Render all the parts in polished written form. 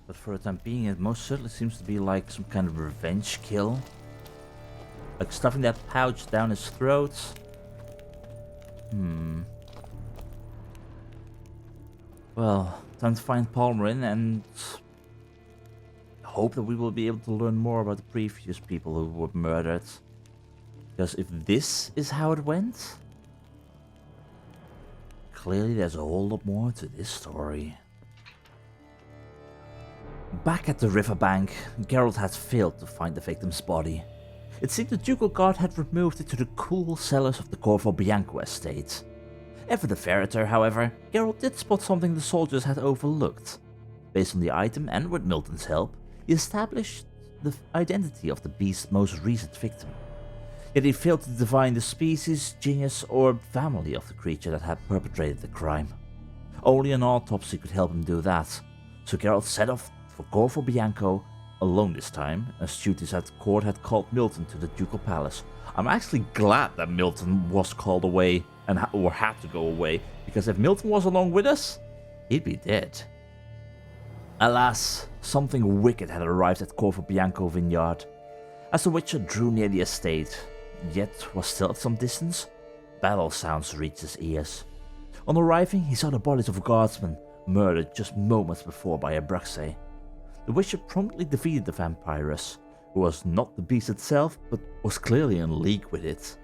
But for the time being, it most certainly seems to be like some kind of revenge kill. Like stuffing that pouch down his throat. Well, time to find Palmerin and hope that we will be able to learn more about the previous people who were murdered. Because if this is how it went, clearly there's a whole lot more to this story. Back at the riverbank, Geralt had failed to find the victim's body. It seemed the ducal guard had removed it to the cool cellars of the Corvo Bianco estate. Ever the ferreter, however, Geralt did spot something the soldiers had overlooked. Based on the item and with Milton's help, he established the identity of the beast's most recent victim. Yet he failed to divine the species, genus, or family of the creature that had perpetrated the crime. Only an autopsy could help him do that, so Geralt set off for Corvo Bianco, alone this time, as duties at court had called Milton to the ducal palace. I'm actually glad that Milton was called away or had to go away, because if Milton was along with us, he'd be dead. Alas, something wicked had arrived at Corvo Bianco vineyard. As the Witcher drew near the estate, yet was still at some distance, battle sounds reached his ears. On arriving, he saw the bodies of guardsmen, murdered just moments before by a Bruxay. The Witcher promptly defeated the vampiress, who was not the beast itself, but was clearly in league with it.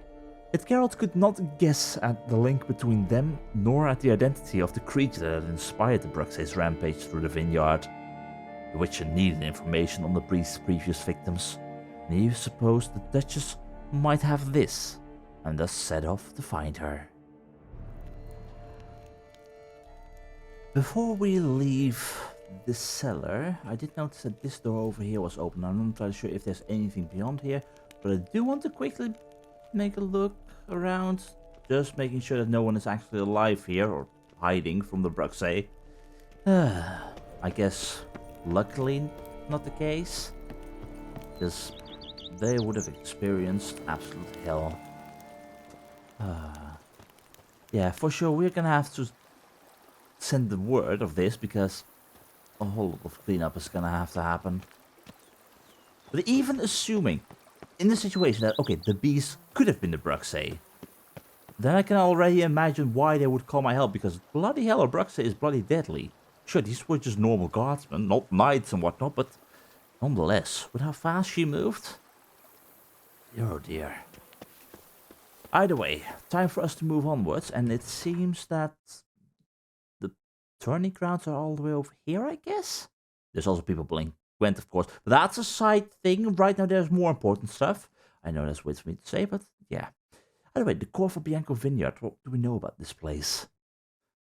Yet Geralt could not guess at the link between them, nor at the identity of the creature that had inspired the Bruxay's rampage through the vineyard. The Witcher needed information on the priest's previous victims, and he supposed the Duchess might have this, and thus set off to find her. Before we leave this cellar, I did notice that this door over here was open. I'm not entirely sure if there's anything beyond here, but I do want to quickly make a look around, just making sure that no one is actually alive here or hiding from the Bruxay. I guess luckily not the case, because they would have experienced absolute hell. Yeah, for sure we're gonna have to send the word of this, because a whole lot of cleanup is gonna have to happen. But even assuming, in the situation that, okay, the beast could have been the Bruxay, then I can already imagine why they would call my help, because bloody hell, a Bruxay is bloody deadly. Sure, these were just normal guardsmen, not knights and whatnot, but nonetheless, with how fast she moved, oh dear. Either way, time for us to move onwards, and it seems that the tourney grounds are all the way over here, I guess? There's also people playing Gwent, of course, but that's a side thing. Right now there's more important stuff. I know that's weird for me to say, but yeah. Either way, the Corvo Bianco vineyard, what do we know about this place?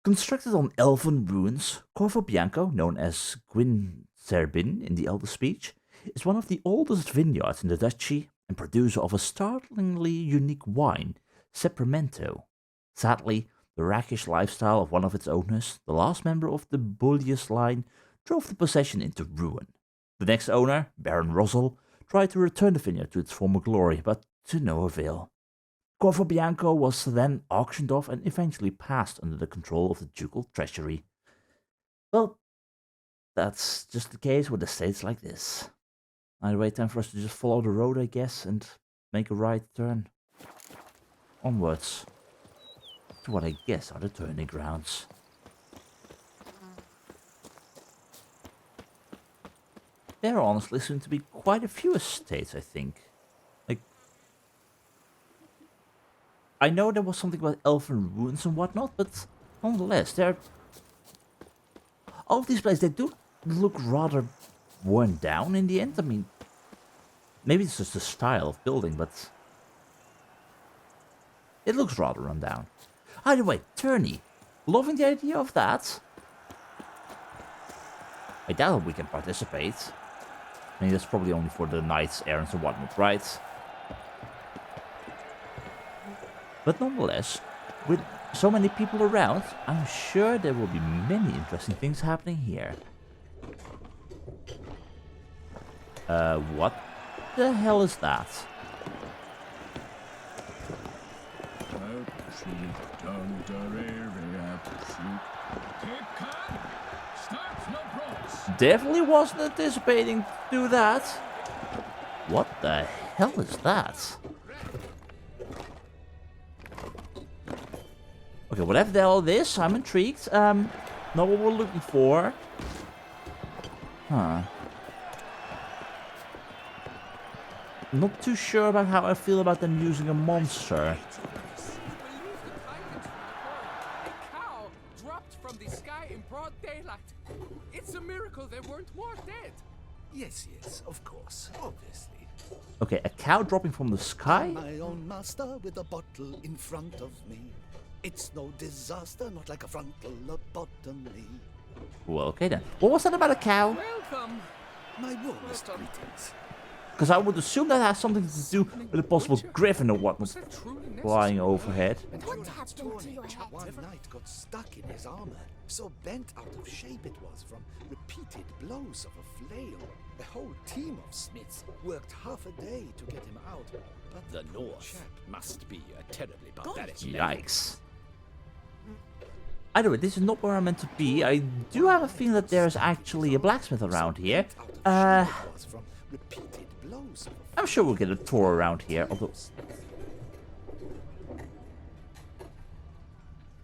Constructed on elven ruins, Corvo Bianco, known as Gwynserbin in the Elder speech, is one of the oldest vineyards in the duchy and producer of a startlingly unique wine, Seprimento. Sadly, the rakish lifestyle of one of its owners, the last member of the Bullius line, drove the possession into ruin. The next owner, Baron Rosal, tried to return the vineyard to its former glory, but to no avail. Corvo Bianco was then auctioned off and eventually passed under the control of the ducal treasury. Well, that's just the case with estates like this. Either way, time for us to just follow the road, I guess, and make a right turn. Onwards to what I guess are the tourney grounds. There honestly seem to be quite a few estates, I think. Like, I know there was something about elven ruins and whatnot, but nonetheless, all of these places, they do look rather worn down in the end. I mean, maybe it's just the style of building, but it looks rather run down. Either way, tourney. Loving the idea of that. I doubt we can participate. I mean, that's probably only for the knights, errands and whatnot, right? But nonetheless, with so many people around, I'm sure there will be many interesting things happening here. What the hell is that? Starts no problem. Definitely wasn't anticipating to do that. What the hell is that? Okay, whatever the hell it is, I'm intrigued. Not what we're looking for. Huh. Not too sure about how I feel about them using a monster. It's a miracle they weren't more dead. Yes, of course, obviously. Okay, a cow dropping from the sky? My own master with a bottle in front of me. It's no disaster, not like a frontal lobotomy. Well, okay then. What was that about a cow? Welcome. My warmest greetings. Because I would assume that has something to do with a possible griffin or whatnot flying overhead. What happened to your head? One knight got stuck in his armor, so bent out of shape it was from repeated blows of a flail. A whole team of smiths worked half a day to get him out. But The North must be a terribly barbaric. Yikes. Either way, this is not where I'm meant to be. I do have a feeling that there's actually a blacksmith around here. I'm sure we'll get a tour around here, although...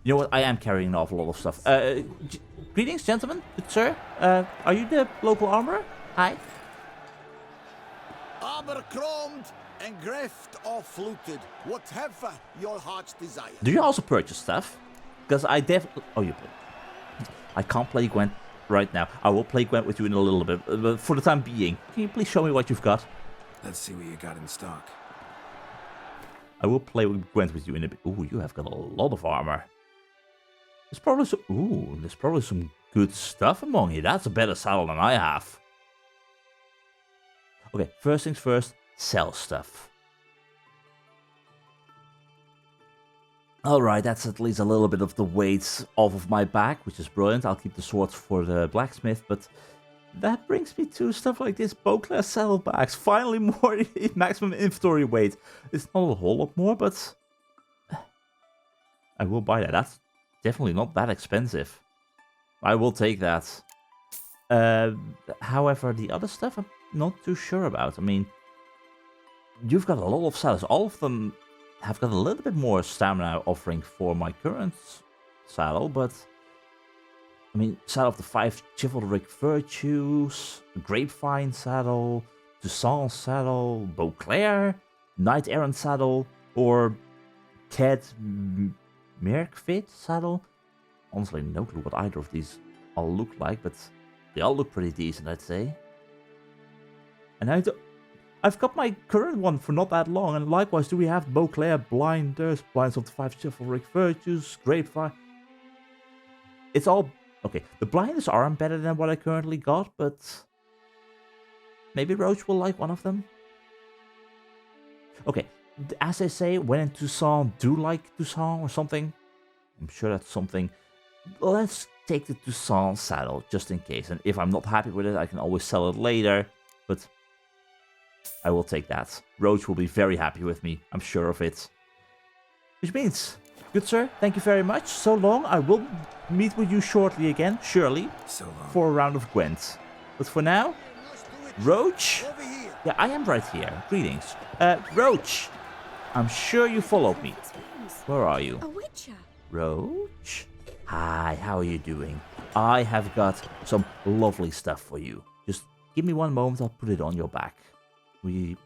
You know what? I am carrying an awful lot of stuff. Greetings, gentlemen. Good sir. Are you the local armorer? Hi. Armor chromed, engraved or fluted, whatever your heart's desire. Do you also purchase stuff? Because I definitely... Oh, you play. I can't play Gwent right now. I will play Gwent with you in a little bit. But for the time being, can you please show me what you've got? Let's see what you got in stock. I will play with Gwent with you in a bit. Ooh, you have got a lot of armor. There's probably some... Ooh, there's probably some good stuff among you. That's a better saddle than I have. Okay, first things first. Sell stuff. Alright, that's at least a little bit of the weight off of my back, which is brilliant. I'll keep the swords for the blacksmith, but that brings me to stuff like this. BaW saddlebags. Finally more maximum inventory weight. It's not a whole lot more, but I will buy that. That's definitely not that expensive. I will take that. However, the other stuff I'm not too sure about. I mean, you've got a lot of saddles. All of them have got a little bit more stamina offering for my current saddle, but I mean, saddle of the 5 chivalric virtues, grapevine saddle, Toussaint saddle, BaW, knight errant saddle, or Cad Merkfit saddle. Honestly, no clue what either of these all look like, but they all look pretty decent, I'd say. And I've got my current one for not that long, and likewise do we have BaW blinders, blinds of the 5 chivalric virtues, grapevine. It's all... Okay, the blinders aren't better than what I currently got, but maybe Roach will like one of them. Okay, as they say, when in Toussaint, do like Toussaint or something. I'm sure that's something. Let's take the Toussaint saddle, just in case. And if I'm not happy with it, I can always sell it later, but I will take that. Roach will be very happy with me, I'm sure of it. Which means, good sir, thank you very much. So long, I will meet with you shortly again, surely, So long. for a round of Gwent. But for now, Roach? Yeah, I am right here. Greetings. Roach, I'm sure you followed me. Where are you? A witcher. Roach? Hi, how are you doing? I have got some lovely stuff for you. Just give me one moment, I'll put it on your back. We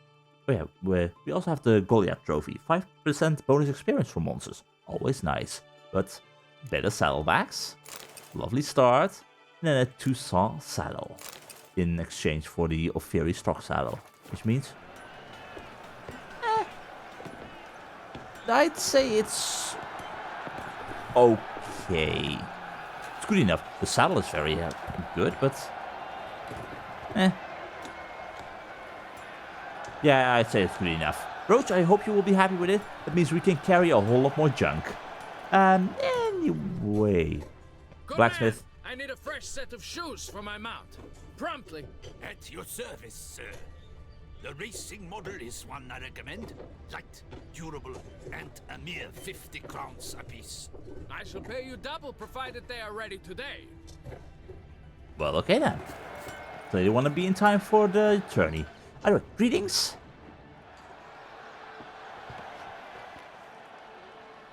also have the Goliath trophy. 5% bonus experience for monsters. Always nice. But better saddlebags. Lovely start. And then a Toussaint saddle. In exchange for the Ofiri stock saddle. Which means... I'd say it's... okay. It's good enough. The saddle is very good, but... Yeah, I'd say it's good enough. Roach, I hope you will be happy with it. That means we can carry a whole lot more junk. Anyway. Good Blacksmith. man. I need a fresh set of shoes for my mount. Promptly. At your service, sir. The racing model is one I recommend. Light, durable, and a mere 50 crowns apiece. I shall pay you double provided they are ready today. Well, okay then. So you want to be in time for the tourney. Anyway, greetings.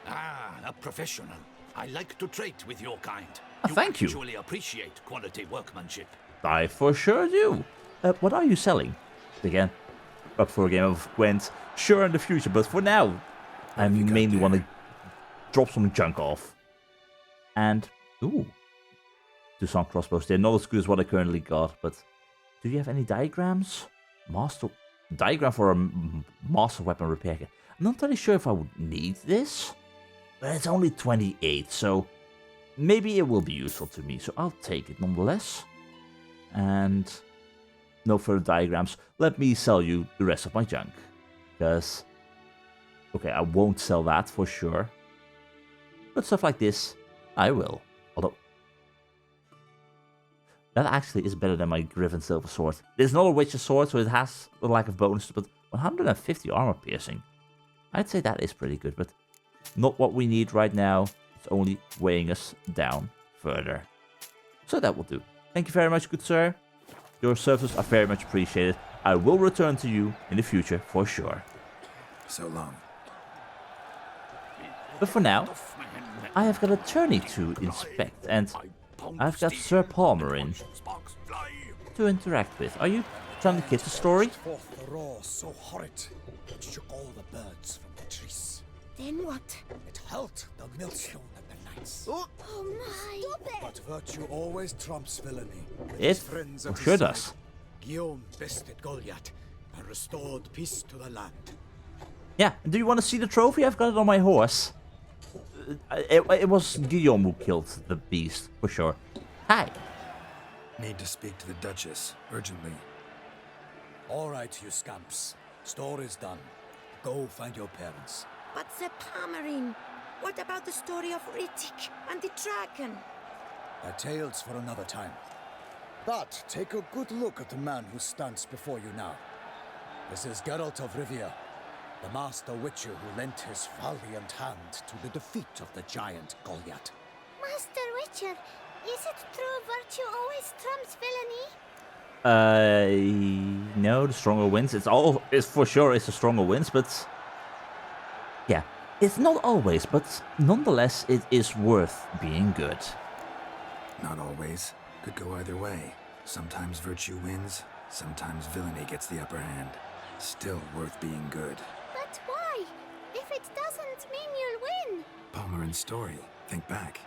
Ah, a professional. I like to trade with your kind. Thank you. Actually appreciate quality workmanship. I for sure do. What are you selling? Again, up for a game of Gwent. Sure in the future, but for now, I mainly want to drop some junk off. And, ooh, do some crossbows. They're not as good as what I currently got, but do you have any diagrams? Diagram for a master weapon repair kit. I'm not really sure if I would need this, but it's only 28, so maybe it will be useful to me, so I'll take it nonetheless. And no further diagrams. Let me sell you the rest of my junk. Because, okay, I won't sell that for sure. But stuff like this, I will. Although, that actually is better than my Griffin Silver Sword. It's not a Witcher sword, so it has a lack of bonus, but 150 armor piercing. I'd say that is pretty good, but not what we need right now. It's only weighing us down further. So that will do. Thank you very much, good sir. Your services are very much appreciated. I will return to you in the future for sure. So long. But for now, I have got a tourney to inspect, and I've got Sir Palmerin to interact with. Are you trying to get the story? Forth the roar so horrid, it shook all the birds from the trees. Then what? It held the millstone at the knights. Oh my! Stop it! But virtue always trumps villainy. With It his friends at his sure side, does. Guillaume bested Goliath and restored peace to the land. Yeah, do you want to see the trophy? I've got it on my horse. It was Guillaume who killed the beast, for sure. Hi. Need to speak to the Duchess, urgently. All right, you scamps. Story's done. Go find your parents. But Sir Palmerin, what about the story of Rittik and the dragon? A tale's for another time. But take a good look at the man who stands before you now. This is Geralt of Rivia, the master witcher who lent his valiant hand to the defeat of the giant Goliath. Master Witcher, is it true virtue always trumps villainy? No, the stronger wins. It's for sure it's the stronger wins, but yeah, it's not always, but nonetheless, it is worth being good. Not always. Could go either way. Sometimes virtue wins, sometimes villainy gets the upper hand. Still worth being good. But why? If it doesn't mean you'll win. Palmerin's story. Think back.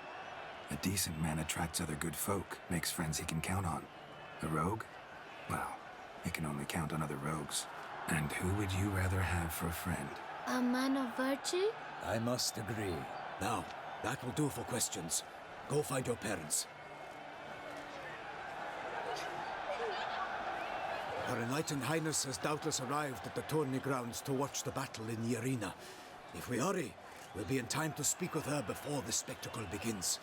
A decent man attracts other good folk, makes friends he can count on. A rogue? Well, he can only count on other rogues. And who would you rather have for a friend? A man of virtue? I must agree. Now, that will do for questions. Go find your parents. Her Enlightened Highness has doubtless arrived at the tourney grounds to watch the battle in the arena. If we hurry, we'll be in time to speak with her before the spectacle begins.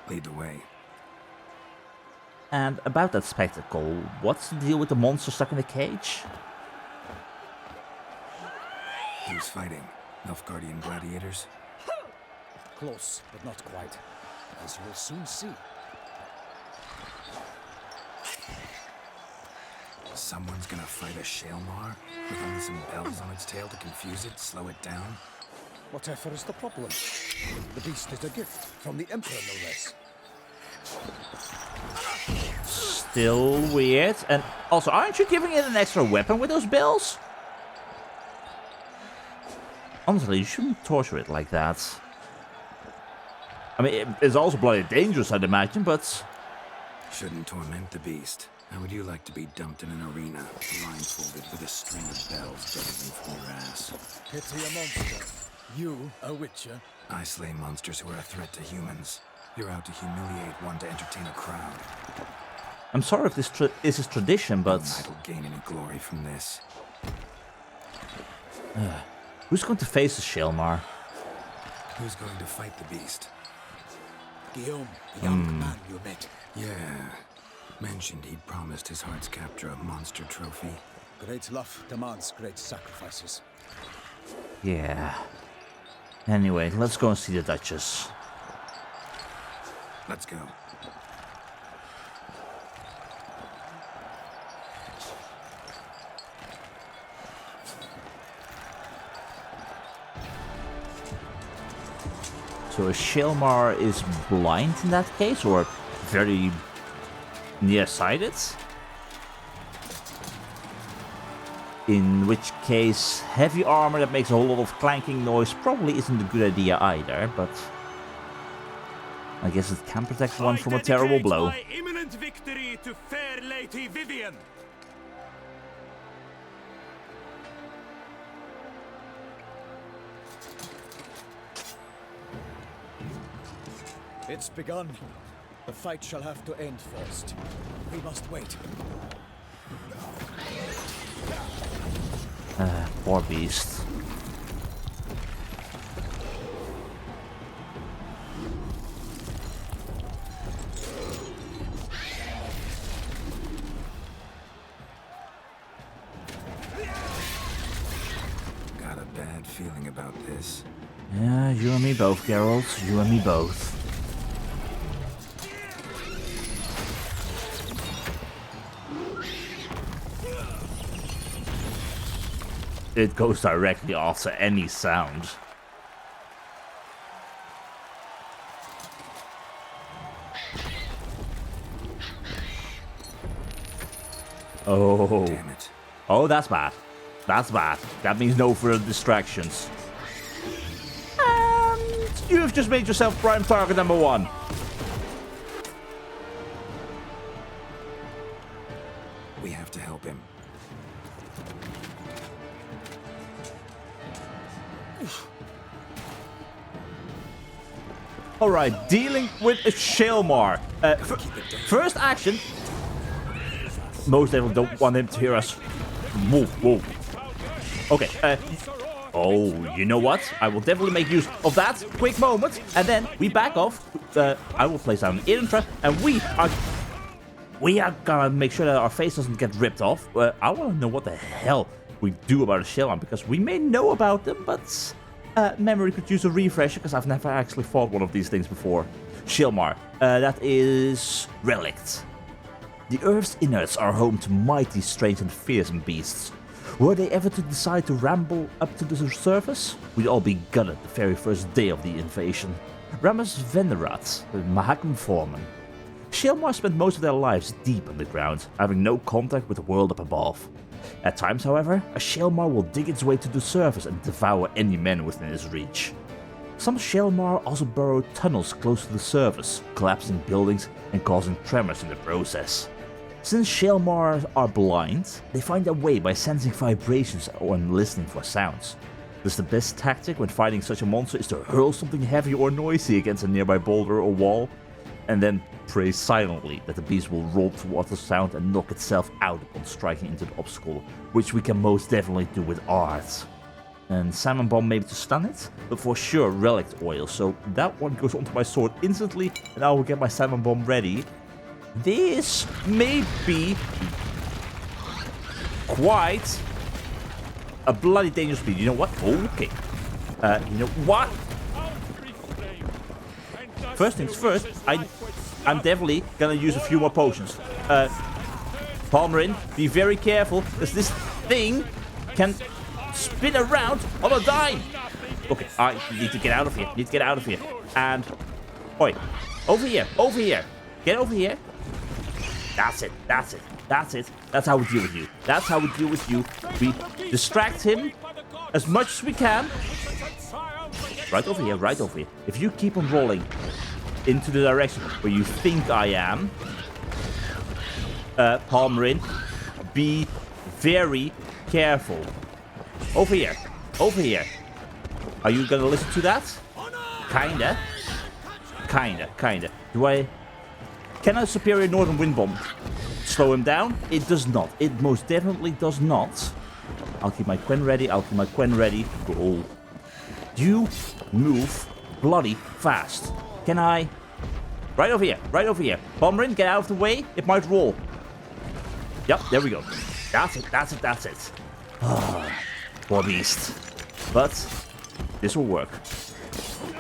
Lead the way. And about that spectacle, what's the deal with the monster stuck in the cage? Who's fighting? Nilfgaardian gladiators? Close, but not quite. As you will soon see. Someone's gonna fight a Shaelmaar? With only some bells on its tail to confuse it, slow it down? Whatever is the problem? The beast is a gift from the Emperor, no less. Still weird. And also, aren't you giving it an extra weapon with those bells? Honestly, you shouldn't torture it like that. I mean, it's also bloody dangerous, I'd imagine, but... Shouldn't torment the beast. How would you like to be dumped in an arena, blindfolded with a string of bells dangling from your ass? Pity a monster. You, a witcher? I slay monsters who are a threat to humans. You're out to humiliate one to entertain a crowd. I'm sorry if this is tradition, but... I will gain any glory from this. Who's going to face the Shaelmaar? Who's going to fight the beast? Guillaume, the young man you met. Yeah. Mentioned he'd promised his heart's captor a monster trophy. Great love demands great sacrifices. Yeah. Anyway, let's go and see the Duchess. Let's go. So Shaelmaar is blind in that case, or very nearsighted? In which case, heavy armor that makes a whole lot of clanking noise probably isn't a good idea either, but I guess it can protect one from a terrible blow. My imminent victory to fair Lady Vivian. It's begun. The fight shall have to end first. We must wait. Poor beast. Got a bad feeling about this. Yeah, you and me both, Geralt. You and me both. It goes directly after any sound. Oh. Damn it. Oh, that's bad. That's bad. That means no further distractions. And you've just made yourself prime target number 1. We have to help him. Alright, dealing with a Shaelmaar. First action. Most people don't want him to hear us. Whoa, whoa. Okay, oh, you know what? I will definitely make use of that quick moment. And then we back off. I will place down an Eden trap. And we are gonna make sure that our face doesn't get ripped off. I want to know what the hell we do about a Shaelmaar, because we may know about them, but memory could use a refresher, because I've never actually fought one of these things before. Shaelmaar, that is relict. The Earth's innards are home to mighty, strange and fearsome beasts. Were they ever to decide to ramble up to the surface, we'd all be gutted the very first day of the invasion. Ramus Venerat, Mahakam Foreman. Shaelmaar spent most of their lives deep underground, having no contact with the world up above. At times, however, a Shaelmaar will dig its way to the surface and devour any man within its reach. Some Shaelmaar also burrow tunnels close to the surface, collapsing buildings and causing tremors in the process. Since Shaelmaar are blind, they find their way by sensing vibrations or listening for sounds. Thus the best tactic when fighting such a monster is to hurl something heavy or noisy against a nearby boulder or wall, and then pray silently that the beast will roll towards the sound and knock itself out upon striking into the obstacle, which we can most definitely do with art. And Salmon Bomb maybe to stun it, but for sure Relict Oil, so that one goes onto my sword instantly, and I will get my Salmon Bomb ready. This may be quite a bloody dangerous speed. You know what? Okay. You know what? First things first, I'm definitely gonna use a few more potions. Palmerin, be very careful, because this thing can spin around on a dime. Okay, I need to get out of here. Need to get out of here. And, oi, over here, over here. Get over here. That's it, that's it, that's it. That's how we deal with you. That's how we deal with you. We distract him as much as we can. Right over here, right over here. If you keep on rolling into the direction where you think I am, Palmerin, be very careful. Over here, over here. Are you gonna listen to that? Kinda. Kinda. Can a superior northern wind bomb slow him down? It does not. It most definitely does not. I'll keep my Quen ready. Go. You move bloody fast. Can I? Right over here. Palmerin, get out of the way. It might roll. Yep, there we go. That's it. Poor beast. But this will work.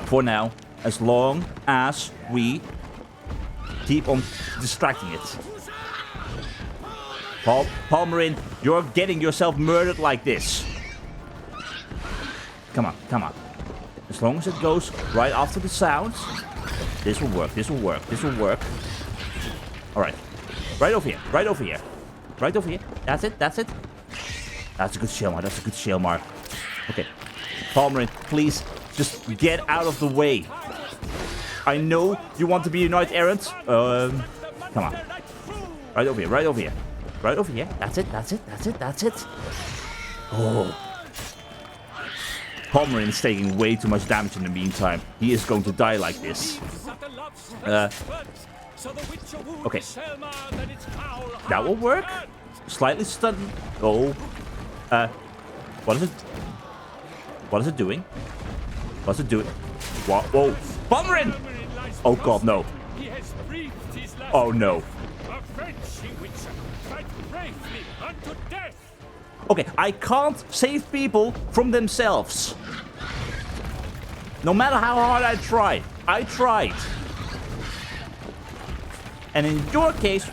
For now, as long as we keep on distracting it. Palmerin, you're getting yourself murdered like this. Come on, come on. As long as it goes right after the sounds, this will work, this will work, this will work. Alright. Right over here, right over here. Right over here. That's it, that's it. That's a good Shaelmaar, that's a good Shaelmaar. Okay. Palmerin, please, just get out of the way. I know you want to be a knight errant. Come on. Right over here, right over here. Right over here. That's it, that's it, that's it, that's it. Oh. Palmerin is taking way too much damage in the meantime. He is going to die like this. Okay. That will work. Slightly stunned. Oh. What is it? What is it doing? What's it doing? What? Whoa. Palmerin! Oh god, no. Oh no. Okay, I can't save people from themselves. No matter how hard I try. I tried. And in your case...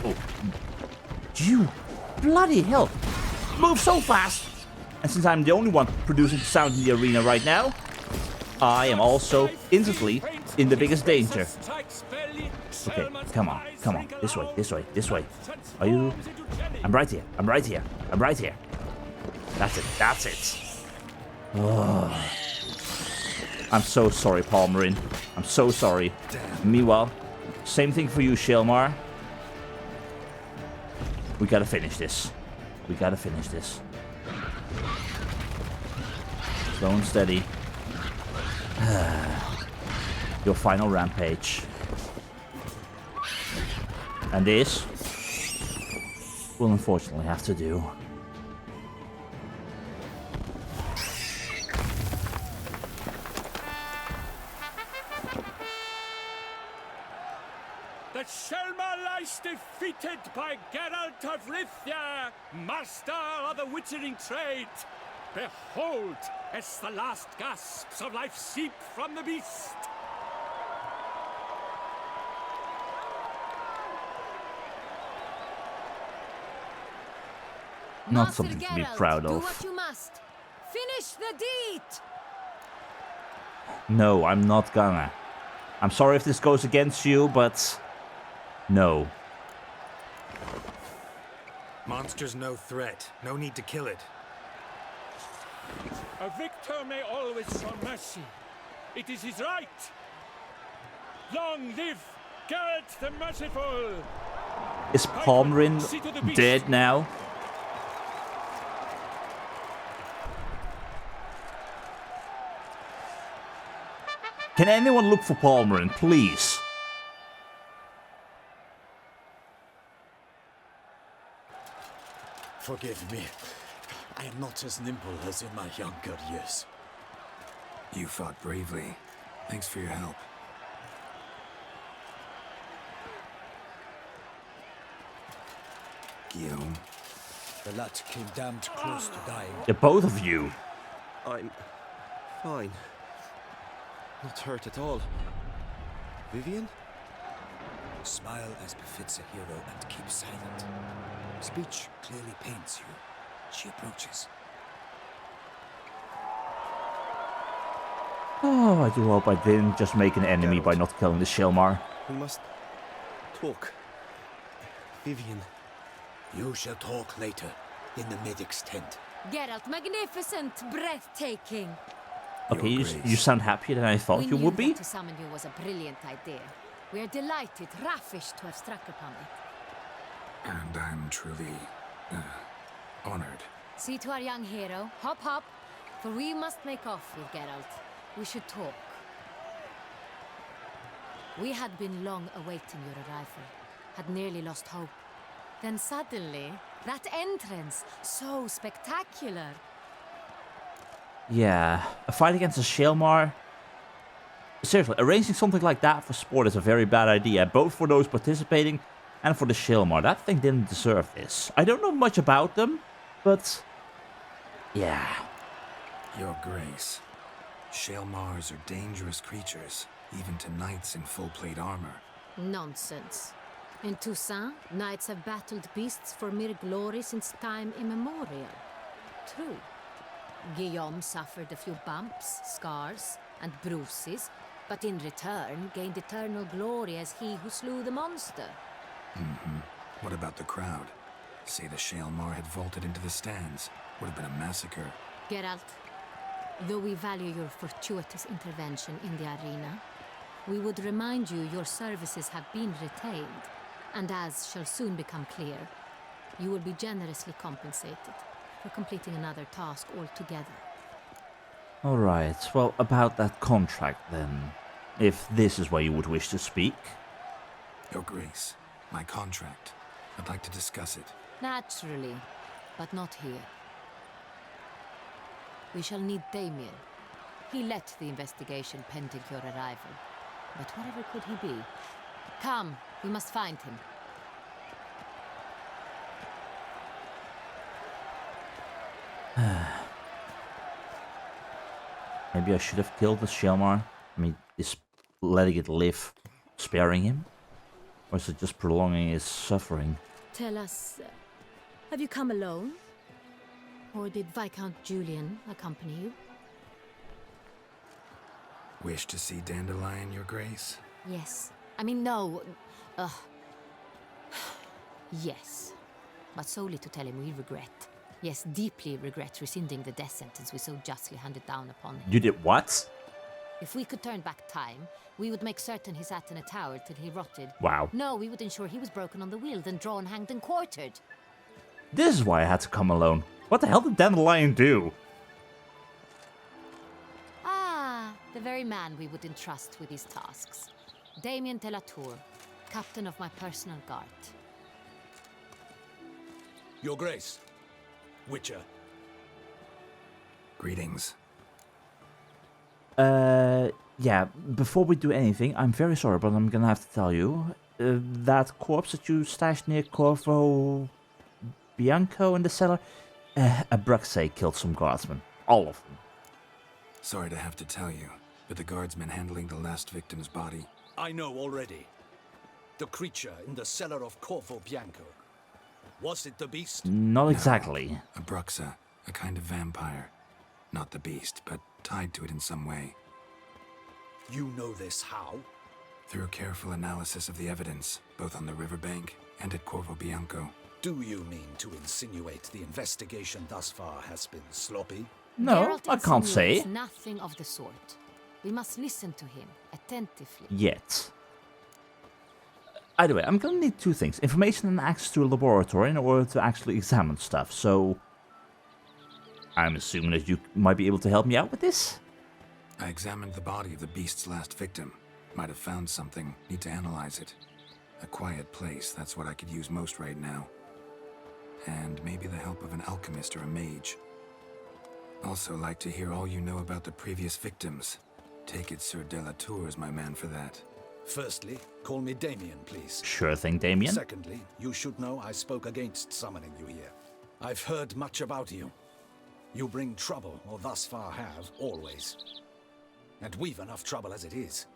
Oh. You bloody hell. Move so fast. And since I'm the only one producing sound in the arena right now, I am also instantly in the biggest danger. Okay, come on, come on. This way, this way, this way. Are you... I'm right here, I'm right here, I'm right here. That's it, that's it. Oh. I'm so sorry, Palmerin. I'm so sorry. Meanwhile, same thing for you, Shaelmaar. We gotta finish this. We gotta finish this. Slow and steady. Your final rampage. And this will unfortunately have to do. The Shaelmaar lies defeated by Geralt of Rivia, master of the witchering trade. Behold, as the last gasps of life seep from the beast. Not something to be proud of. Do what you must. Finish the deed. No, I'm not gonna. I'm sorry if this goes against you, but no. Monster's no threat. No need to kill it. A victor may always show mercy. It is his right. Long live Geralt the Merciful. Is Palmerin dead now? Can anyone look for Palmerin, please? Forgive me. I am not as nimble as in my younger years. You fought bravely. Thanks for your help. Guillaume. The lad came damned close to dying. Yeah, both of you. I'm fine. Not hurt at all. Vivian? Smile as befits a hero and keep silent. Speech clearly pains you. She approaches. Oh, I do hope I didn't just make an enemy by not killing the Shaelmaar. We must talk. Vivian. You shall talk later, in the medic's tent. Geralt, magnificent, breathtaking. Okay, you sound happier than I thought you would be. To summon you was a brilliant idea. We are delighted, ravished to have struck upon it. And I'm truly honored. See to our young hero. Hop, hop. For we must make off with Geralt. We should talk. We had been long awaiting your arrival. Had nearly lost hope. Then suddenly, that entrance, so spectacular. Yeah, a fight against a Shaelmaar. Seriously, arranging something like that for sport is a very bad idea, both for those participating and for the Shaelmaar. That thing didn't deserve this. I don't know much about them, but yeah. Your Grace, Shaelmaars are dangerous creatures, even to knights in full plate armor. Nonsense. In Toussaint, knights have battled beasts for mere glory since time immemorial. True. Guillaume suffered a few bumps, scars, and bruises, but in return gained eternal glory as he who slew the monster. What about the crowd? Say the Shaelmaar had vaulted into the stands. Would have been a massacre. Geralt, though we value your fortuitous intervention in the arena, we would remind you your services have been retained, and as shall soon become clear, you will be generously compensated for completing another task altogether. Alright, well, about that contract then. If this is where you would wish to speak. Your Grace, my contract. I'd like to discuss it. Naturally, but not here. We shall need Damian. He led the investigation pending your arrival. But whatever could he be? Come, we must find him. Maybe I should have killed the Shaelmaar. I mean, is letting it live sparing him? Or is it just prolonging his suffering? Tell us, have you come alone? Or did Viscount Julian accompany you? Wish to see Dandelion, Your Grace? Yes. I mean, no. Yes. But solely to tell him we regret. Yes, deeply regret rescinding the death sentence we so justly handed down upon him. You did what? If we could turn back time, we would make certain he sat in a tower till he rotted. Wow. No, we would ensure he was broken on the wheel, then drawn, hanged, and quartered. This is why I had to come alone. What the hell did Dandelion do? Ah, the very man we would entrust with these tasks. Damian de la Tour, captain of my personal guard. Your Grace. Witcher. Greetings. Yeah, before we do anything, I'm very sorry, but I'm gonna have to tell you, that corpse that you stashed near Corvo Bianco in the cellar, Abraxe killed some guardsmen. All of them. Sorry to have to tell you, but the guardsmen handling the last victim's body... I know already. The creature in the cellar of Corvo Bianco. Was it the beast? Not exactly. No, Abraxa, a kind of vampire. Not the beast, but tied to it in some way. You know this how? Through careful analysis of the evidence, both on the riverbank and at Corvo Bianco. Do you mean to insinuate the investigation thus far has been sloppy? No, Geralt I can't say. insinuates nothing of the sort. We must listen to him attentively. Yet. Either way, I'm gonna need two things. Information and access to a laboratory in order to actually examine stuff, so... I'm assuming that you might be able to help me out with this? I examined the body of the beast's last victim. Might have found something, need to analyze it. A quiet place, that's what I could use most right now. And maybe the help of an alchemist or a mage. Also like to hear all you know about the previous victims. Take it Sir de la Tour is my man for that. Firstly, call me Damian, please. Sure thing, Damian. Secondly, you should know I spoke against summoning you here. I've heard much about you. You bring trouble, or thus far have, always. And we've enough trouble as it is.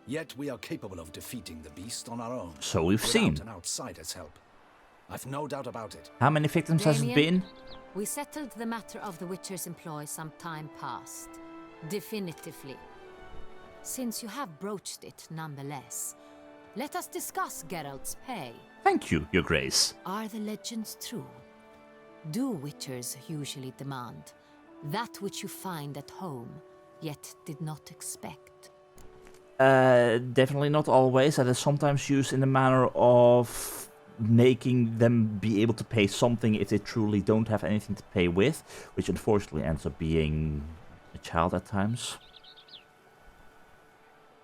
Yet we are capable of defeating the beast on our own. So we've seen. Without an outsider's help. I've no doubt about it. How many victims has it been? We settled the matter of the Witcher's employ some time past. Definitively. Since you have broached it nonetheless, let us discuss Geralt's pay. Thank you, Your Grace. Are the legends true? Do Witchers usually demand that which you find at home, yet did not expect? Definitely not always. That is sometimes used in the manner of making them be able to pay something if they truly don't have anything to pay with, which unfortunately ends up being a child at times.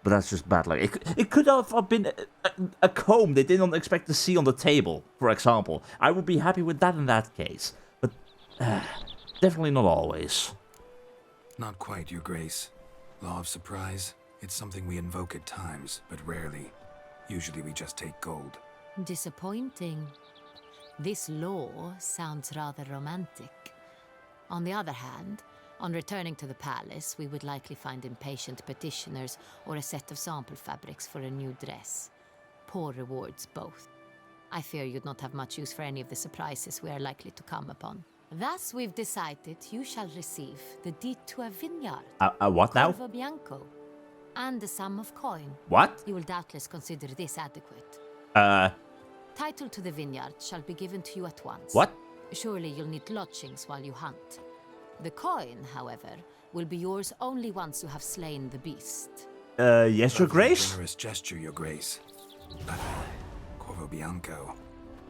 But that's just bad luck. It could have been a comb they didn't expect to see on the table, for example. I would be happy with that in that case. But definitely not always. Not quite, Your Grace. Law of surprise, it's something we invoke at times, but rarely. Usually we just take gold. Disappointing. This law sounds rather romantic. On the other hand, on returning to the palace, we would likely find impatient petitioners or a set of sample fabrics for a new dress. poor rewards both. I fear you'd not have much use for any of the surprises we are likely to come upon. Thus, we've decided you shall receive the deed to a vineyard. What now? Corvo Bianco. And the sum of coin. What? You will doubtless consider this adequate. Title to the vineyard shall be given to you at once. What? Surely you'll need lodgings while you hunt. The coin, however, will be yours only once you have slain the beast. Yes, Your Grace? Generous gesture, Your Grace. But Corvo Bianco,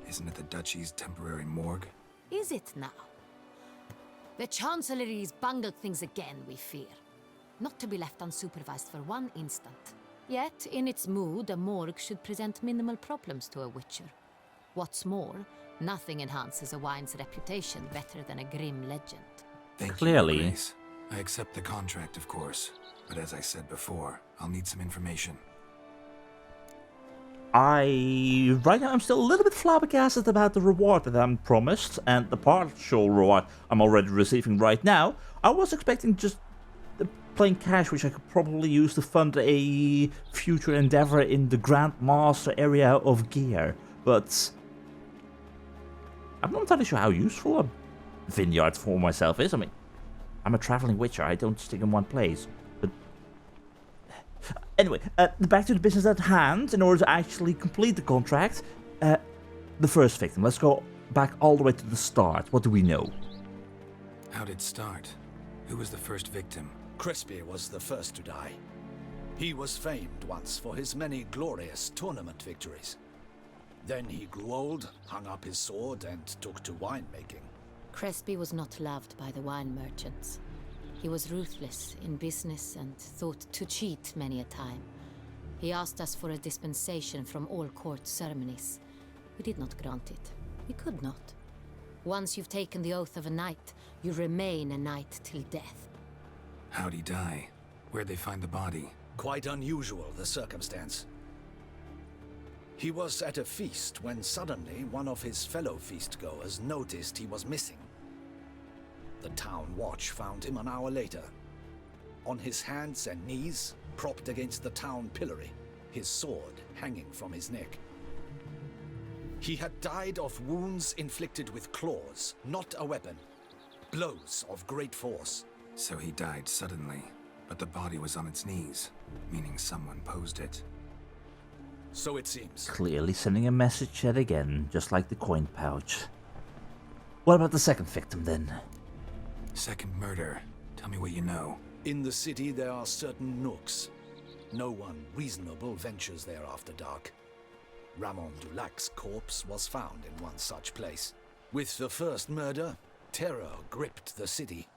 isn't it the Duchy's temporary morgue? Is it now? The Chancellery's bungled things again, we fear. Not to be left unsupervised for one instant. Yet, in its mood, a morgue should present minimal problems to a witcher. What's more, nothing enhances a wine's reputation better than a grim legend. Thank Clearly. you, Your Grace. I accept the contract, of course. But as I said before, I'll need some information. Right now I'm still a little bit flabbergasted about the reward that I'm promised, and the partial reward I'm already receiving right now. I was expecting just the plain cash, which I could probably use to fund a future endeavor in the Grand Master area of gear, but I'm not entirely sure how useful a vineyard for myself is. I mean, I'm a traveling witcher, I don't stick in one place. Anyway, back to the business at hand. In order to actually complete the contract, the first victim. Let's go back all the way to the start. What do we know? How'd it start? Who was the first victim? Crispy was the first to die. He was famed once for his many glorious tournament victories. Then he grew old, hung up his sword, and took to winemaking. Crespi was not loved by the wine merchants. He was ruthless in business and thought to cheat many a time. He asked us for a dispensation from all court ceremonies. We did not grant it. We could not. Once you've taken the oath of a knight, you remain a knight till death. How'd he die? Where'd they find the body? Quite unusual, the circumstance. He was at a feast when suddenly one of his fellow feastgoers noticed he was missing. The town watch found him an hour later. On his hands and knees, propped against the town pillory, his sword hanging from his neck. He had died of wounds inflicted with claws, not a weapon. Blows of great force. So he died suddenly, but the body was on its knees, meaning someone posed it. So it seems. Clearly sending a message yet again, just like the coin pouch. What about the second victim then? Second murder. Tell me what you know. In the city there are certain nooks. No one reasonable ventures there after dark. Ramon Dulac's corpse was found in one such place. With the first murder, terror gripped the city.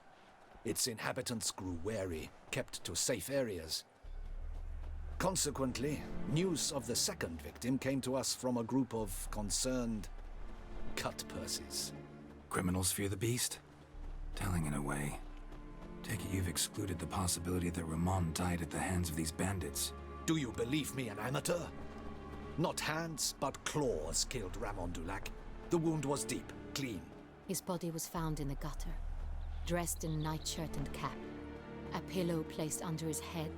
Its inhabitants grew wary, kept to safe areas. Consequently, news of the second victim came to us from a group of concerned cut-purses. Criminals fear the beast? Telling in a way. Take it you've excluded the possibility that Ramon died at the hands of these bandits. Do you believe me an amateur? Not hands, but claws killed Ramon Dulac. The wound was deep, clean. His body was found in the gutter, dressed in nightshirt and cap, a pillow placed under his head,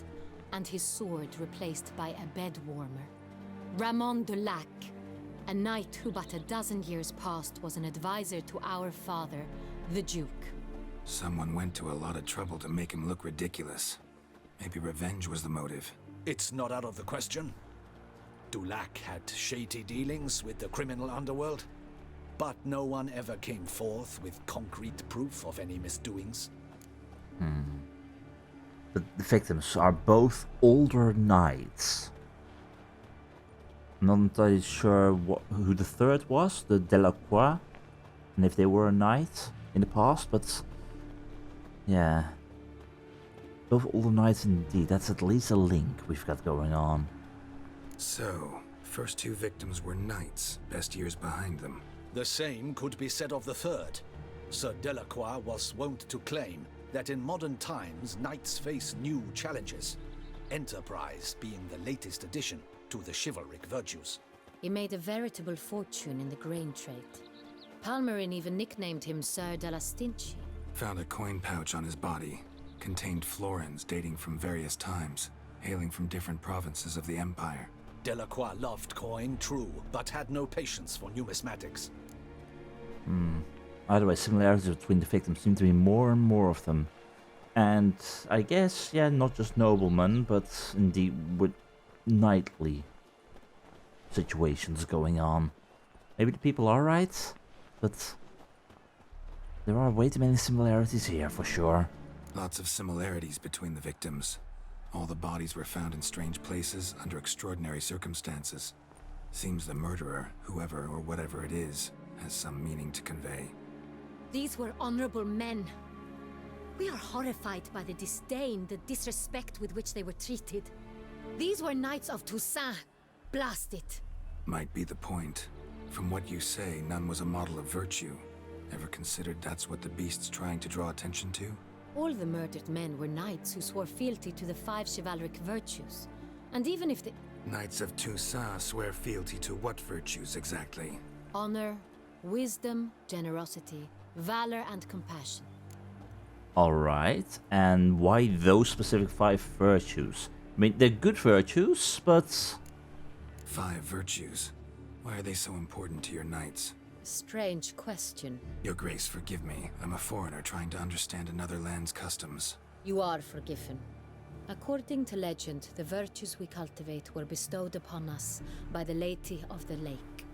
and his sword replaced by a bed warmer. Ramon Dulac, a knight who but a dozen years past was an advisor to our father, the Duke. Someone went to a lot of trouble to make him look ridiculous. Maybe revenge was the motive. It's not out of the question. Dulac had shady dealings with the criminal underworld, but no one ever came forth with concrete proof of any misdoings. The victims are both older knights. I'm not entirely sure who the third was, the Delacroix, and if they were a knight in the past, but yeah. Both older knights indeed, that's at least a link we've got going on. So, first two victims were knights, best years behind them. The same could be said of the third. Sir Delacroix was wont to claim that in modern times knights face new challenges, enterprise being the latest addition to the chivalric virtues. He made a veritable fortune in the grain trade. Palmerin even nicknamed him Sir della Stinci. Found a coin pouch on his body. Contained florins dating from various times, hailing from different provinces of the Empire. Delacroix loved coin, true, but had no patience for numismatics. Either way, similarities between the victims seem to be more and more of them. And I guess, yeah, not just noblemen, but indeed with knightly situations going on. Maybe the people are right, but there are way too many similarities here for sure. Lots of similarities between the victims. All the bodies were found in strange places under extraordinary circumstances. Seems the murderer, whoever or whatever it is, has some meaning to convey. These were honorable men. We are horrified by the disdain, the disrespect with which they were treated. These were knights of Toussaint. Blast it. Might be the point. From what you say, none was a model of virtue. Ever considered that's what the beast's trying to draw attention to? All the murdered men were knights who swore fealty to the 5 chivalric virtues. And even if the... Knights of Toussaint swear fealty to what virtues exactly? honor, wisdom, generosity, valor, and compassion. Alright, and why those specific 5 virtues? I mean, they're good virtues, but... 5 virtues? Why are they so important to your knights? Strange question. Your Grace, forgive me. I'm a foreigner trying to understand another land's customs. You are forgiven. According to legend, the virtues we cultivate were bestowed upon us by the Lady of the Lake.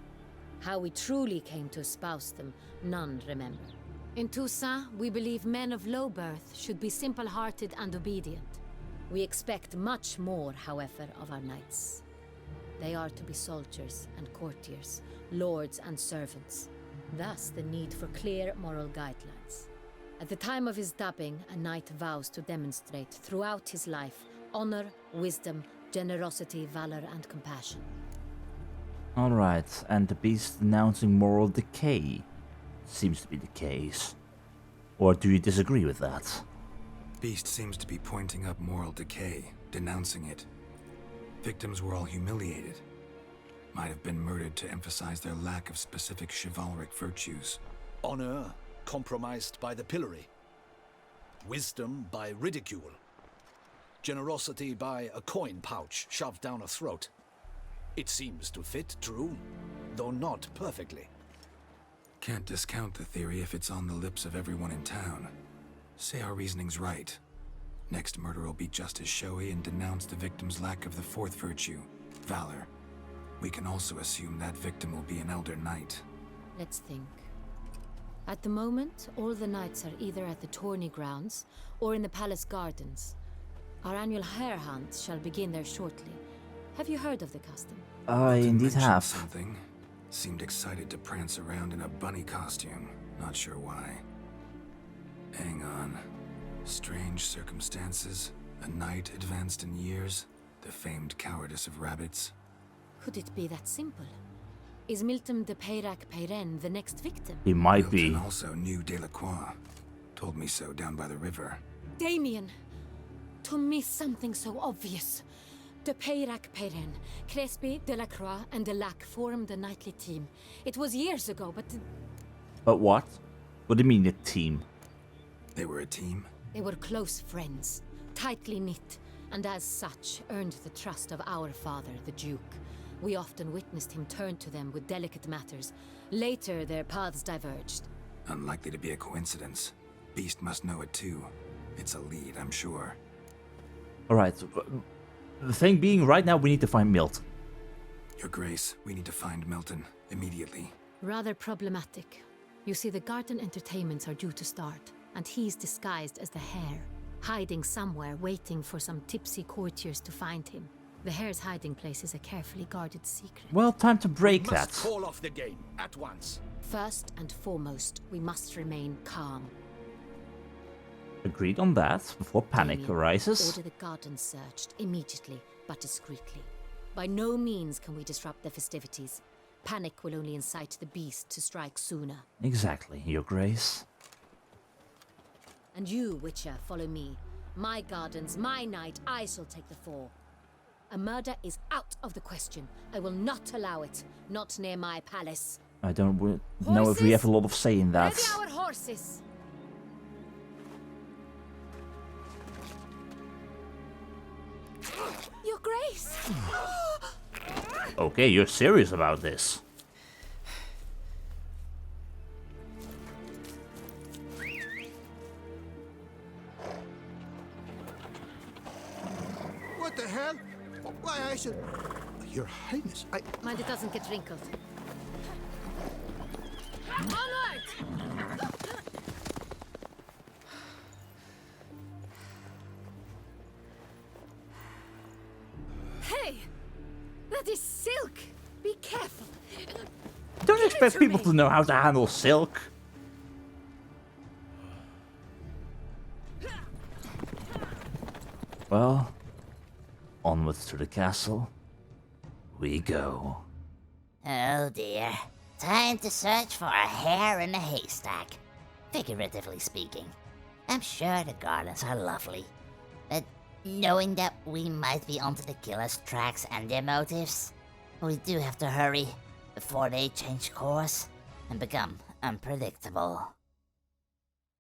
How we truly came to espouse them, none remember. In Toussaint, we believe men of low birth should be simple-hearted and obedient. We expect much more, however, of our knights. They are to be soldiers and courtiers, lords and servants. Thus, the need for clear moral guidelines. At the time of his dubbing, a knight vows to demonstrate throughout his life honor, wisdom, generosity, valor, and compassion. Alright, and the beast announcing moral decay. Seems to be the case. Or do you disagree with that? Beast seems to be pointing up moral decay, denouncing it. Victims were all humiliated. Might have been murdered to emphasize their lack of specific chivalric virtues. Honor compromised by the pillory. Wisdom by ridicule. Generosity by a coin pouch shoved down a throat. It seems to fit, true, though not perfectly. Can't discount the theory if it's on the lips of everyone in town. Say our reasoning's right. Next murder will be just as showy and denounce the victim's lack of the 4th virtue, valor. We can also assume that victim will be an elder knight. Let's think. At the moment, all the knights are either at the tourney grounds or in the palace gardens. Our annual hare hunt shall begin there shortly. Have you heard of the custom? I indeed have. Something. Seemed excited to prance around in a bunny costume. Not sure why. Hang on. Strange circumstances. A knight advanced in years. The famed cowardice of rabbits. Could it be that simple? Is Milton de Peyrac-Peyren the next victim? He might Milton be. also knew Delacroix. Told me so down by the river. Damian! To miss something so obvious. De Peyrac-Peyren, Crespi, Delacroix, and Delac formed a knightly team. It was years ago, but... But what? What do you mean a team? They were a team? They were close friends, tightly knit, and as such earned the trust of our father, the Duke. We often witnessed him turn to them with delicate matters. Later, their paths diverged. Unlikely to be a coincidence. Beast must know it too. It's a lead, I'm sure. Alright, the thing being, right now we need to find Milton. Your Grace, we need to find Milton immediately. Rather problematic. You see, the garden entertainments are due to start, and he's disguised as the hare, hiding somewhere, waiting for some tipsy courtiers to find him. The hare's hiding place is a carefully guarded secret. Well, time to break We must that. call off the game at once. First and foremost, we must remain calm. Agreed on that, before panic Damian, arises. Order the garden searched immediately, but discreetly. By no means can we disrupt the festivities. Panic will only incite the beast to strike sooner. Exactly, Your Grace. And you, Witcher, follow me. My gardens, my night, I shall take the fall. A murder is out of the question. I will not allow it. Not near my palace. I don't know if we have a lot of say in that. Ready our horses! Your Grace! Okay, you're serious about this. What the hell? Why, I should... Your Highness, I... Mind it doesn't get wrinkled. Onward! Hey! That is silk! Be careful! Don't expect people to know how to handle silk. Well, onwards to the castle we go. Oh dear. Time to search for a hare in a haystack. Figuratively speaking. I'm sure the gardens are lovely. But knowing that we might be onto the killer's tracks and their motives, we do have to hurry before they change course and become unpredictable.